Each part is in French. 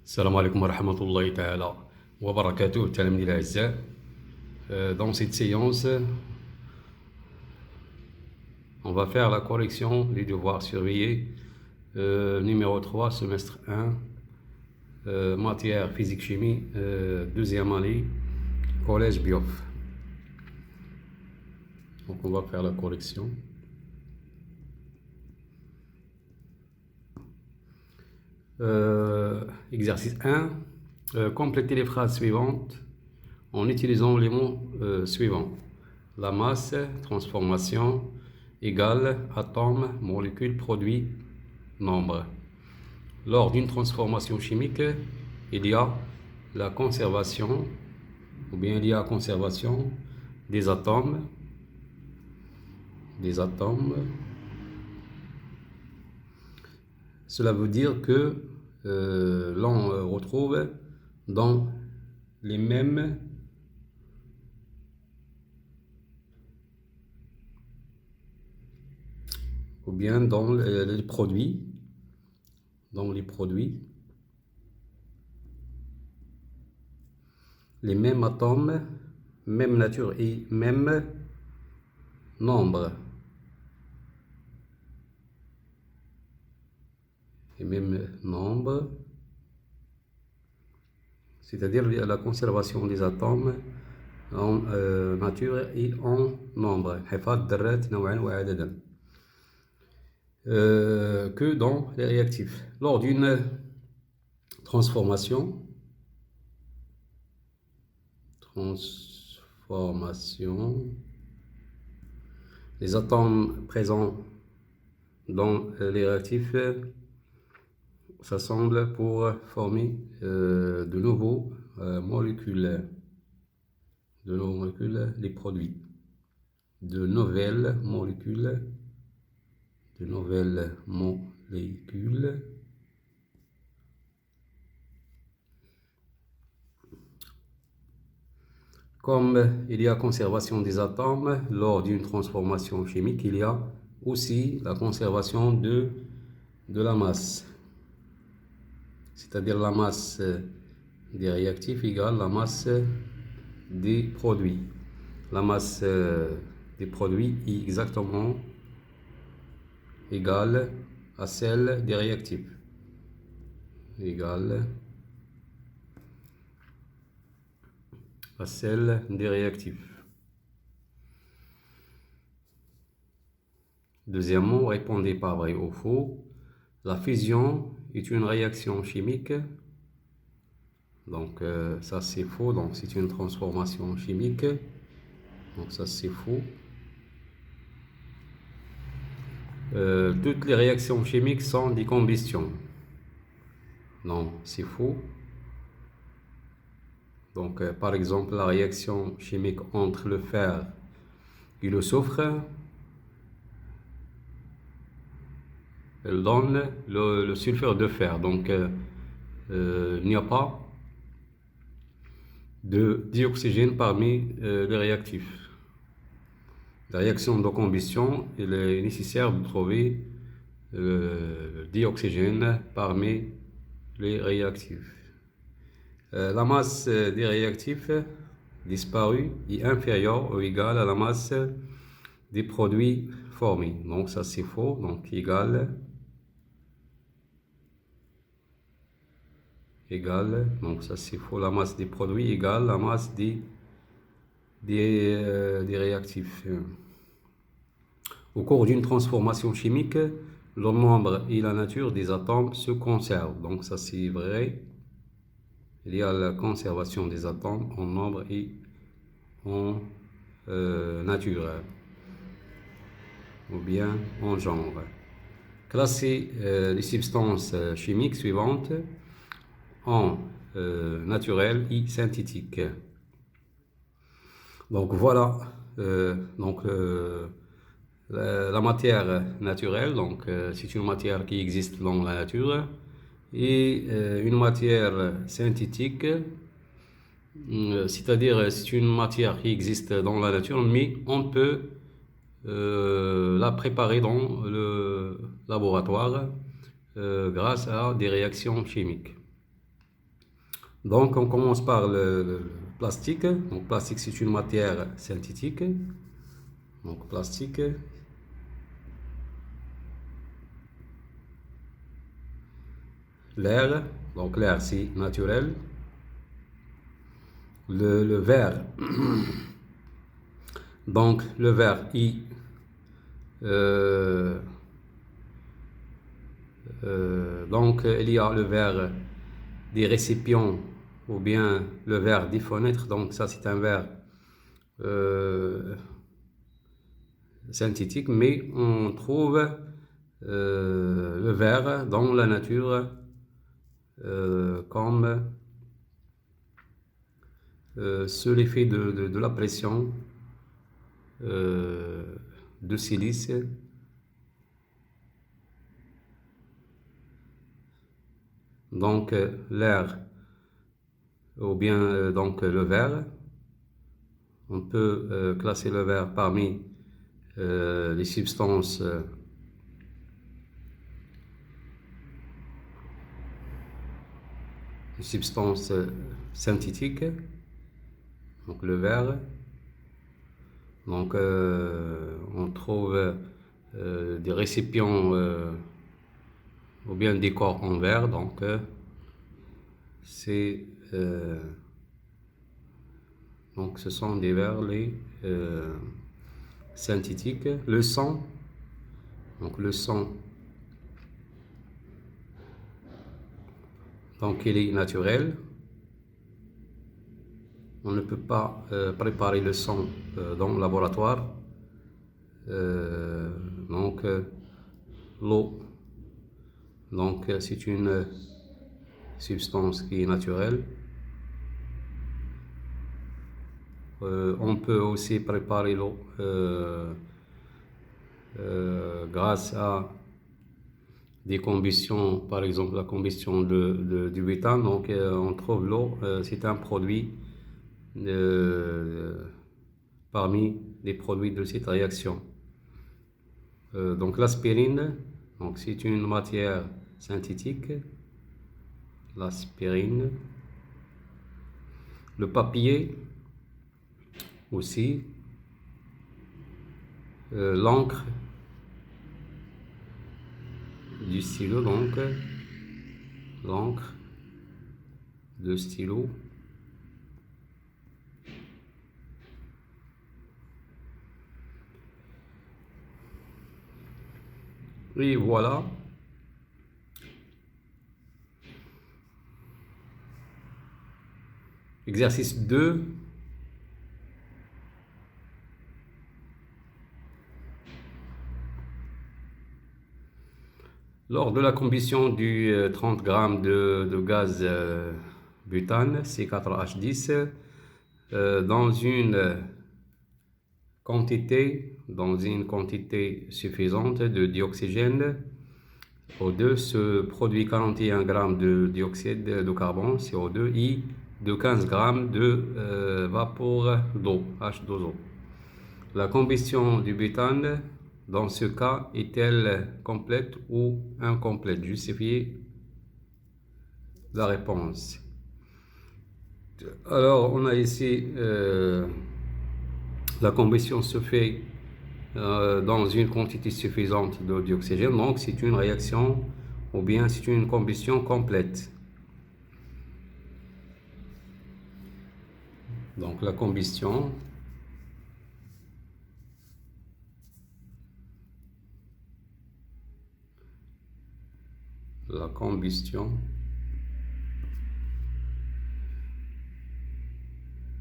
السلام عليكم ورحمة الله تعالى وبركاته تلاميذي الأعزاء. Dans cette séance, on va faire la correction des devoirs surveillés numéro 3, semestre 1, matière physique-chimie, deuxième année, collège Biof. Donc on va faire la correction. Exercice 1, complétez les phrases suivantes en utilisant les mots suivants. La masse, transformation, égale, atome, molécule, produit, nombre. Lors d'une transformation chimique, il y a la conservation, ou bien il y a la conservation des atomes. Cela veut dire que l'on retrouve dans les mêmes ou bien dans les produits, les mêmes atomes, même nature et même nombre. Et même nombre, c'est-à-dire la conservation des atomes en nature et en nombre. Que dans les réactifs. Lors d'une transformation, les atomes présents dans les réactifs s'assemblent pour former de nouveaux molécules, les produits, de nouvelles molécules, Comme il y a conservation des atomes lors d'une transformation chimique, il y a aussi la conservation de la masse. C'est-à-dire la masse des réactifs égale la masse des produits. La masse des produits est exactement égale à celle des réactifs. Deuxièmement, répondez par vrai ou faux. La fusion est une réaction chimique. Donc ça c'est faux, donc c'est une transformation chimique. Donc ça c'est faux. Toutes les réactions chimiques sont des combustions. Non, c'est faux. Donc par exemple la réaction chimique entre le fer et le soufre, elle donne le sulfure de fer. Donc il n'y a pas de dioxygène parmi les réactifs. La réaction de combustion, il est nécessaire de trouver dioxygène parmi les réactifs. La masse des réactifs disparus est inférieure ou égale à la masse des produits formés. Donc ça c'est faux, donc égale, donc ça c'est faux, la masse des produits égale la masse des réactifs. Au cours d'une transformation chimique, le nombre et la nature des atomes se conservent. Donc ça c'est vrai. Il y a la conservation des atomes en nombre et en nature, ou bien en genre. Classez les substances chimiques suivantes en naturelles et synthétiques. Donc voilà, la matière naturelle, donc c'est une matière qui existe dans la nature, et une matière synthétique, c'est-à-dire c'est une matière qui existe dans la nature, mais on peut la préparer dans le laboratoire grâce à des réactions chimiques. Donc, on commence par le plastique. Donc, plastique, c'est une matière synthétique. Donc, plastique. L'air. Donc, l'air, c'est naturel. Le verre. Donc, le verre, donc, il y a le verre des récipients ou bien le verre des fenêtres. Donc, ça, c'est un verre synthétique, mais on trouve le verre dans la nature comme sous l'effet de la pression de silice. Donc l'air ou bien donc le verre, on peut classer le verre parmi les substances synthétiques, donc le verre. Donc on trouve des récipients ou bien des corps en verre. Donc donc ce sont des verres synthétiques. Le sang, donc le sang, donc il est naturel. On ne peut pas préparer le sang dans le laboratoire. Donc l'eau, donc c'est une substance qui est naturelle. On peut aussi préparer l'eau grâce à des combustions, par exemple la combustion du butane. Donc on trouve l'eau, c'est un produit parmi les produits de cette réaction. Donc l'aspirine, donc c'est une matière synthétique. L'aspirine. Le papier aussi. L'encre du stylo, donc l'encre de stylo. Et voilà. Exercice 2. Lors de la combustion du 30 g de gaz butane, C4H10, dans une quantité suffisante de dioxygène O2 se produit 41 g de dioxyde de carbone, CO2, et de 15 g de vapeur d'eau, H2O. La combustion du butane, dans ce cas, est-elle complète ou incomplète? Justifiez la réponse. Alors, on a ici la combustion se fait dans une quantité suffisante de dioxygène, donc c'est une réaction ou bien c'est une combustion complète. Donc la combustion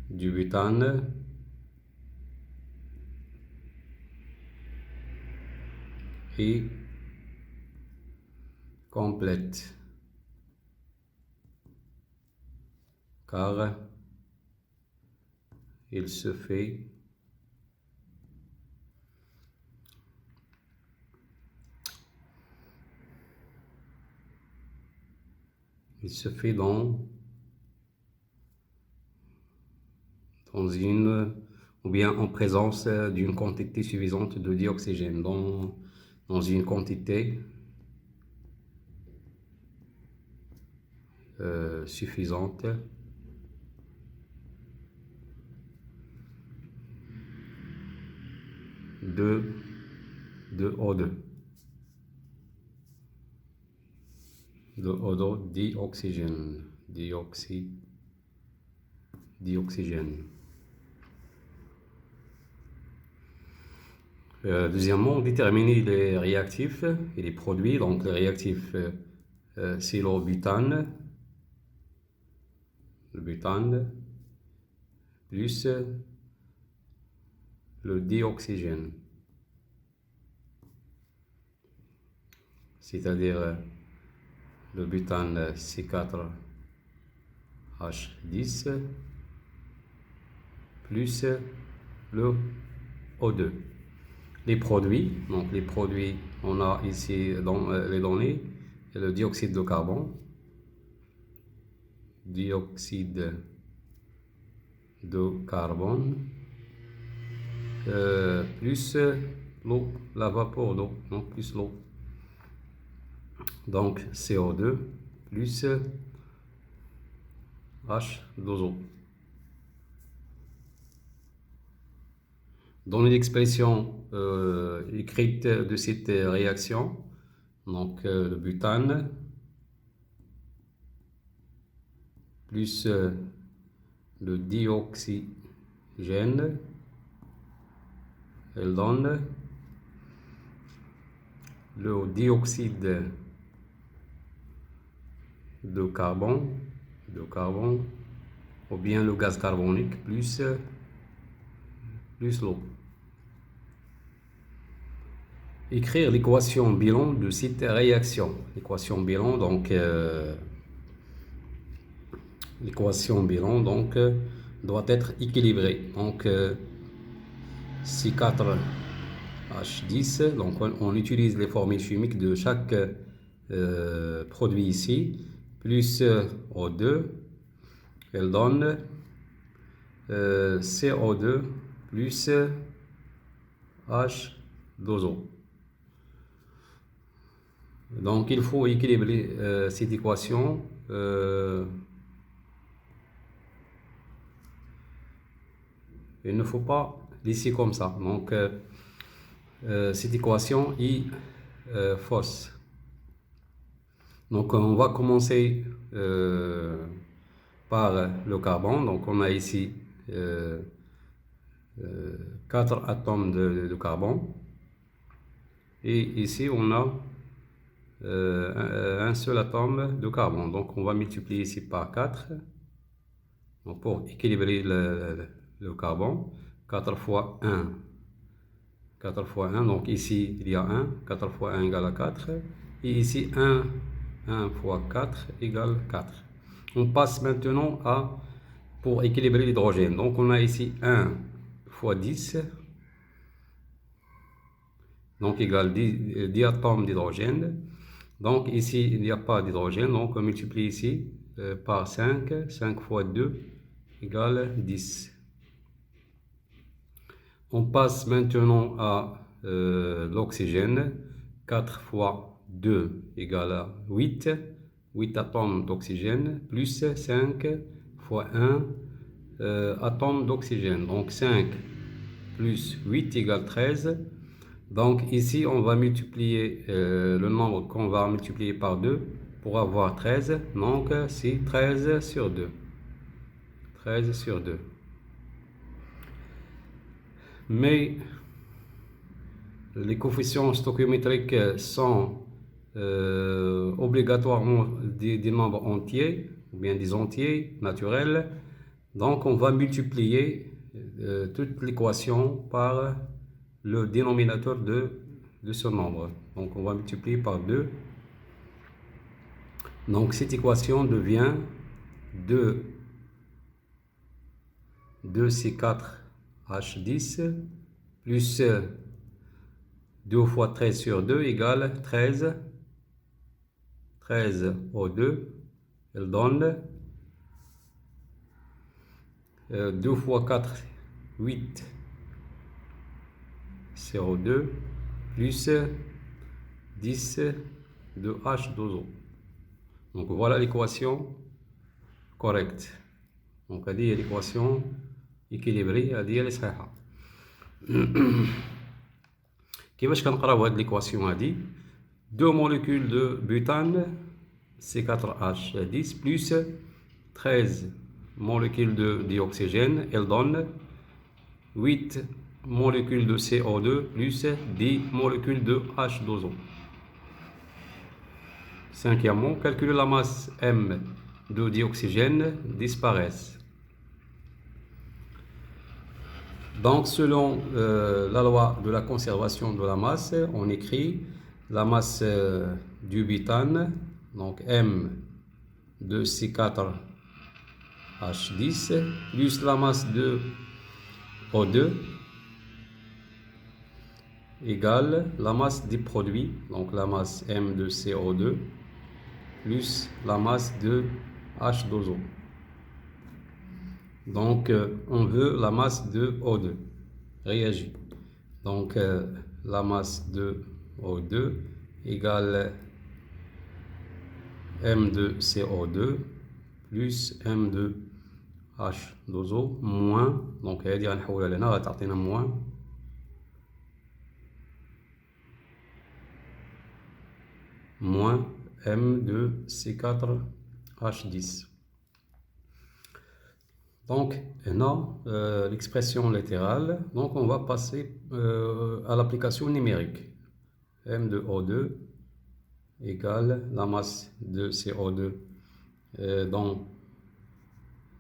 du butane est complète car il se fait dans une ou bien en présence d'une quantité suffisante de dioxygène, dans une quantité suffisante de O2, dioxygène, dioxygène. Deuxièmement, déterminer les réactifs et les produits. Donc les réactifs, c'est le butane plus le dioxygène, c'est-à-dire le butane C4H10 plus le O2. Les produits, donc les produits, on a ici dans les données le dioxyde de carbone, plus l'eau, la vapeur d'eau, donc plus l'eau, donc CO2 plus H2O. Dans l'expression écrite de cette réaction, donc le butane plus le dioxygène, elle donne le dioxyde de carbone ou bien le gaz carbonique plus l'eau. Écrire l'équation bilan de cette réaction. L'équation bilan, donc l'équation bilan doit être équilibrée. Donc C4H10, donc on utilise les formules chimiques de chaque produit ici, plus O2, elle donne CO2 plus H2O. Donc il faut équilibrer cette équation il ne faut pas laisser comme ça. Donc cette équation est fausse. Donc on va commencer par le carbone. Donc on a ici 4 atomes de carbone et ici on a un seul atome de carbone. Donc on va multiplier ici par 4 donc, pour équilibrer le carbone. 4 fois 1, donc ici il y a 1, 4 fois 1 égale à 4, et ici 1 fois 4 égale 4. On passe maintenant pour équilibrer l'hydrogène. Donc on a ici 1 fois 10, donc égale 10 atomes d'hydrogène. Donc ici il n'y a pas d'hydrogène, donc on multiplie ici par 5, 5 fois 2 égale 10. On passe maintenant à l'oxygène. 4 fois 2 égale à 8, 8 atomes d'oxygène, plus 5 fois 1 atomes d'oxygène. Donc 5 plus 8 égale 13. Donc ici, on va multiplier le nombre qu'on va multiplier par 2 pour avoir 13. Donc c'est 13 sur 2. 13 sur 2. Mais les coefficients stoichiométriques sont obligatoirement des nombres entiers, ou bien des entiers naturels. Donc on va multiplier toute l'équation par le dénominateur de ce nombre. Donc on va multiplier par 2. Donc cette équation devient 2C4H10 plus 2 fois 13 sur 2 égale 13. 13 O2, elle donne 2 fois 4, 8 CO2 plus 10 de H2O. Donc voilà l'équation correcte. Donc هذه هي l'équation équilibrée, هذه هي اللي صحيحة. كيفاش كنقراو هاد l'équation هادي؟ 2 molécules de butane C4H10 plus 13 molécules de dioxygène, elles donnent 8 molécules de CO2 plus 10 molécules de H2O. Cinquièmement, calculer la masse M de dioxygène disparaissent. Donc, selon la loi de la conservation de la masse, on écrit la masse du butane, donc M de C4H10, plus la masse de O2 égale la masse du produit, donc la masse M de CO2 plus la masse de H2O. Donc, on veut la masse de O2. Réagit. Donc, la masse de O2 égale M de CO2 plus M de H2O moins, donc هذه غنحولها لهنا غتعطينا moins M de C4H10. Donc, maintenant, l'expression littérale, donc on va passer à l'application numérique. M de O2 égale la masse de CO2 dans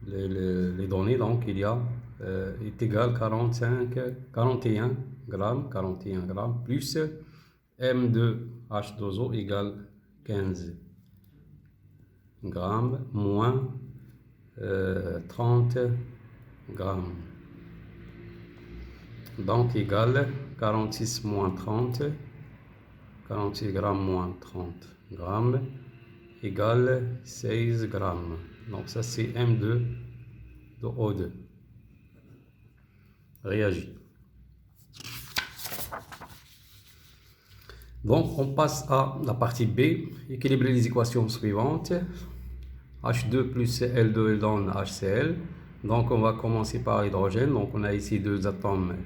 les données, donc il y a est égal 41 grammes plus M de H2O égale 15 grammes moins 30 grammes. Donc égale 46 moins 30, 46 grammes moins 30 grammes égale 16 grammes. Donc ça c'est M de O2. Réagit. Donc on passe à la partie B, équilibrer les équations suivantes. H2 plus L2 donne HCl. Donc on va commencer par l'hydrogène. Donc on a ici 2 atomes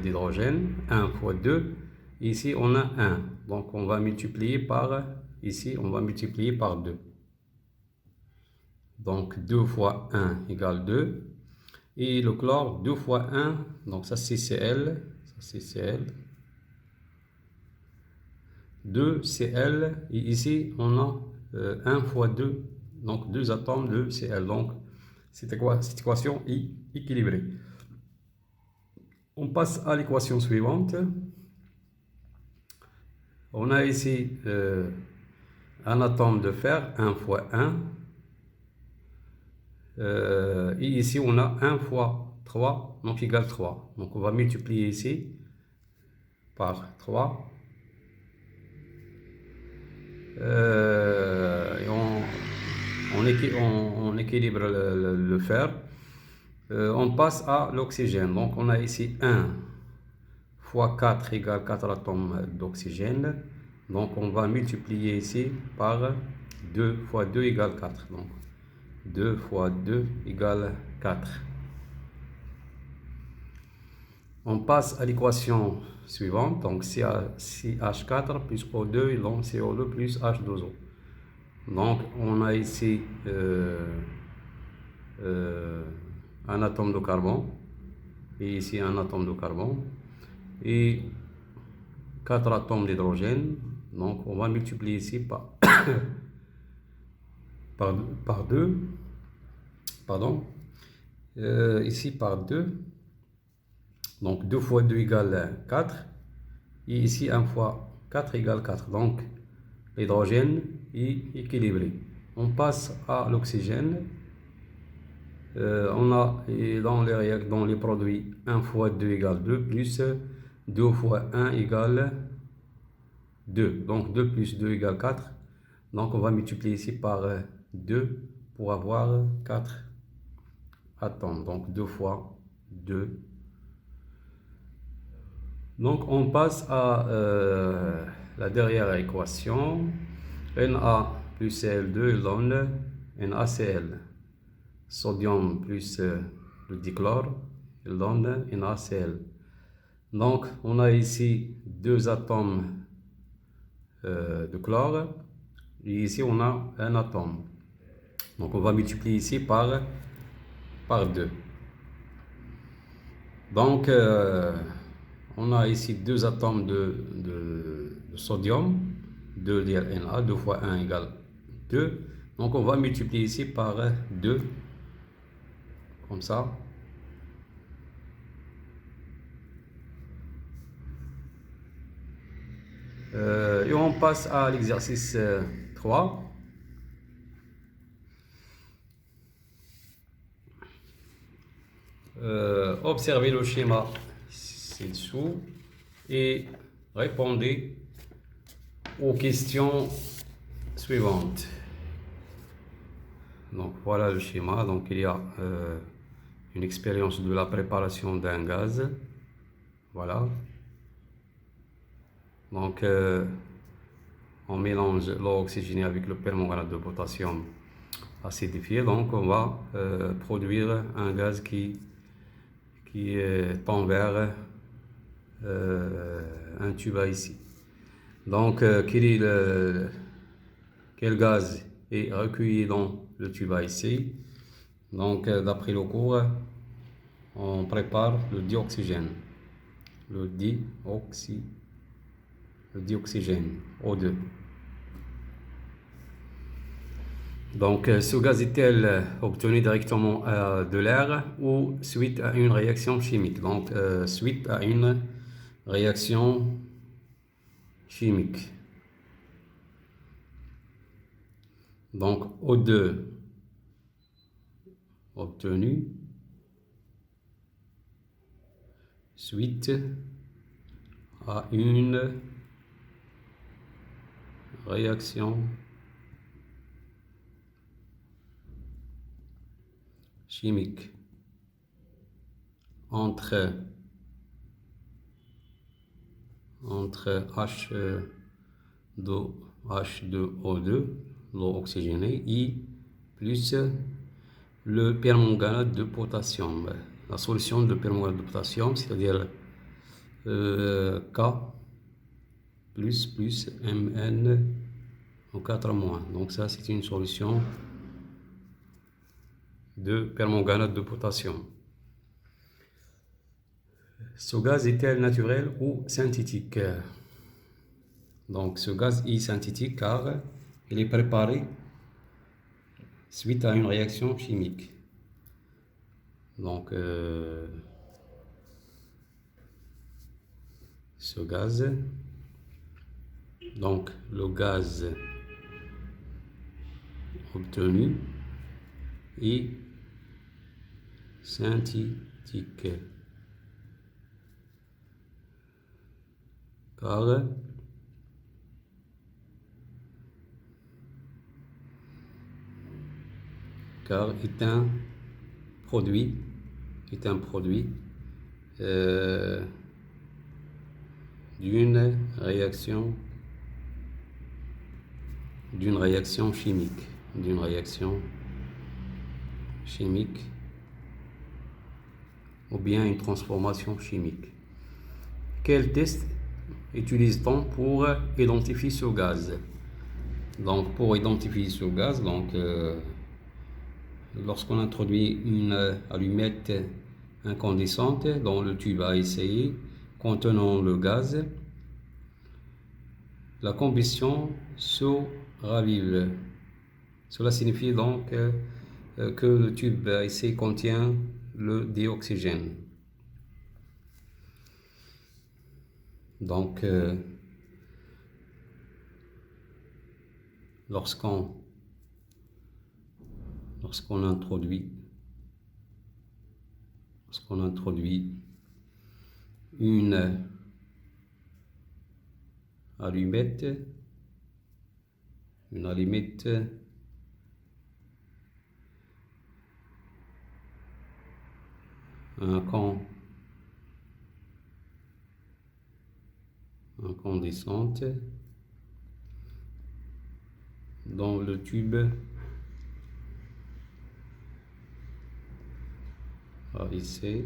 d'hydrogène, 1 fois 2. Ici on a 1. Donc on va multiplier par, ici on va multiplier par 2. Donc 2 fois 1 égale 2. Et le chlore, 2 fois 1, donc ça c'est Cl. Ça c'est Cl. 2 Cl. Et ici on a 1 fois 2. Donc 2 atomes de Cl. Donc cette équation est équilibrée. On passe à l'équation suivante. On a ici un atome de fer, 1 fois 1. Et ici on a 1 fois 3, donc égale 3. Donc on va multiplier ici par 3. Et on équilibre le fer. On passe à l'oxygène. Donc on a ici 1 fois 4 égale 4 atomes d'oxygène. Donc on va multiplier ici par 2 fois 2 égale 4. Donc 2 fois 2 égale 4. On passe à l'équation suivante. Donc CH4 plus O2 et donc CO2 plus H2O. Donc on a ici un atome de carbone et ici un atome de carbone et 4 atomes d'hydrogène. Donc on va multiplier ici par par 2, pardon, ici par 2. Donc 2 fois 2 égale 4 et ici 1 fois 4 égale 4. Donc l'hydrogène est équilibré. On passe à l'oxygène. On a dans les produits 1 fois 2 égale 2 plus 2 fois 1 égale 2. Donc 2 plus 2 égale 4. Donc on va multiplier ici par 2 pour avoir 4 atomes. Donc 2 fois 2. Donc on passe à la dernière équation. Na plus Cl2 donne NaCl. sodium plus le dichlore, il donne NaCl. Donc, on a ici deux atomes de chlore, et ici on a un atome. Donc, on va multiplier ici par 2. Donc, on a ici deux atomes de sodium, 2 dire Na, 2 fois 1 égale 2. Donc, on va multiplier ici par 2, comme ça. Et on passe à l'exercice 3. Observez le schéma ci-dessous et répondez aux questions suivantes. Donc voilà le schéma. Donc il y a une expérience de la préparation d'un gaz. Voilà. Donc on mélange l'eau oxygénée avec le permanganate de potassium acidifié. Donc on va produire un gaz qui tend vers un tuba ici. Donc quel gaz est recueilli dans le tuba ici? Donc d'après le cours, on prépare le dioxygène. Le dioxygène, O2. Donc ce gaz est-il obtenu directement de l'air ou suite à une réaction chimique? Donc suite à une réaction chimique. Donc O2 obtenu suite à une réaction chimique entre H2O2, l'eau oxygénée, et plus le permanganate de potassium. La solution de permanganate de potassium, c'est-à-dire K plus Mn en 4-. Donc ça, c'est une solution de permanganate de potassium. Ce gaz est-il naturel ou synthétique? Donc ce gaz est synthétique car il est préparé suite à une réaction chimique. Donc ce gaz, donc le gaz obtenu est synthétique car est un produit d'une réaction chimique ou bien une transformation chimique. Quel test utilise-t-on pour identifier ce gaz? Donc pour identifier ce gaz, lorsqu'on introduit une allumette incandescente dans le tube à essayer contenant le gaz, la combustion se ravive. Cela signifie donc que le tube à essai contient le dioxygène. Donc lorsqu'on introduit une allumette, incandescente dans le tube ici.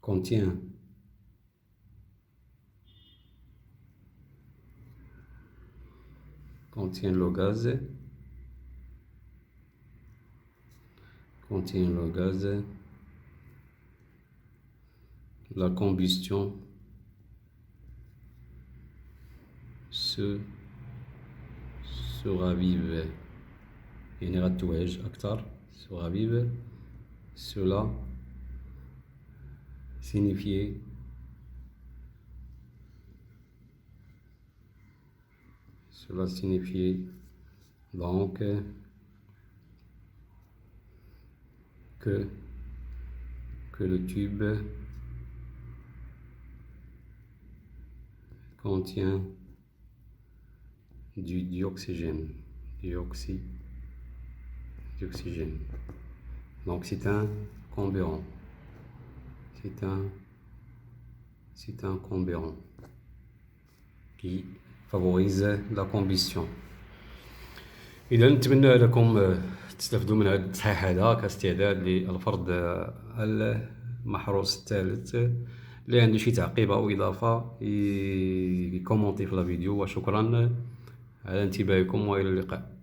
Contient le gaz, la combustion se ravive يعني غتوهج أكثر se ravive. Cela signifiait donc que le tube contient du dioxygène. Donc c'est un comburant. C'est un comburant qui favorise la combustion. إذا نتمنى لكم تستفدوا من هذا التصحيح هذا كاستعداد للفرض المحروس الثالث. اللي عنده شي تعقيب أو إضافة يكومونتي في الفيديو. وشكرا على انتباهكم وإلى اللقاء.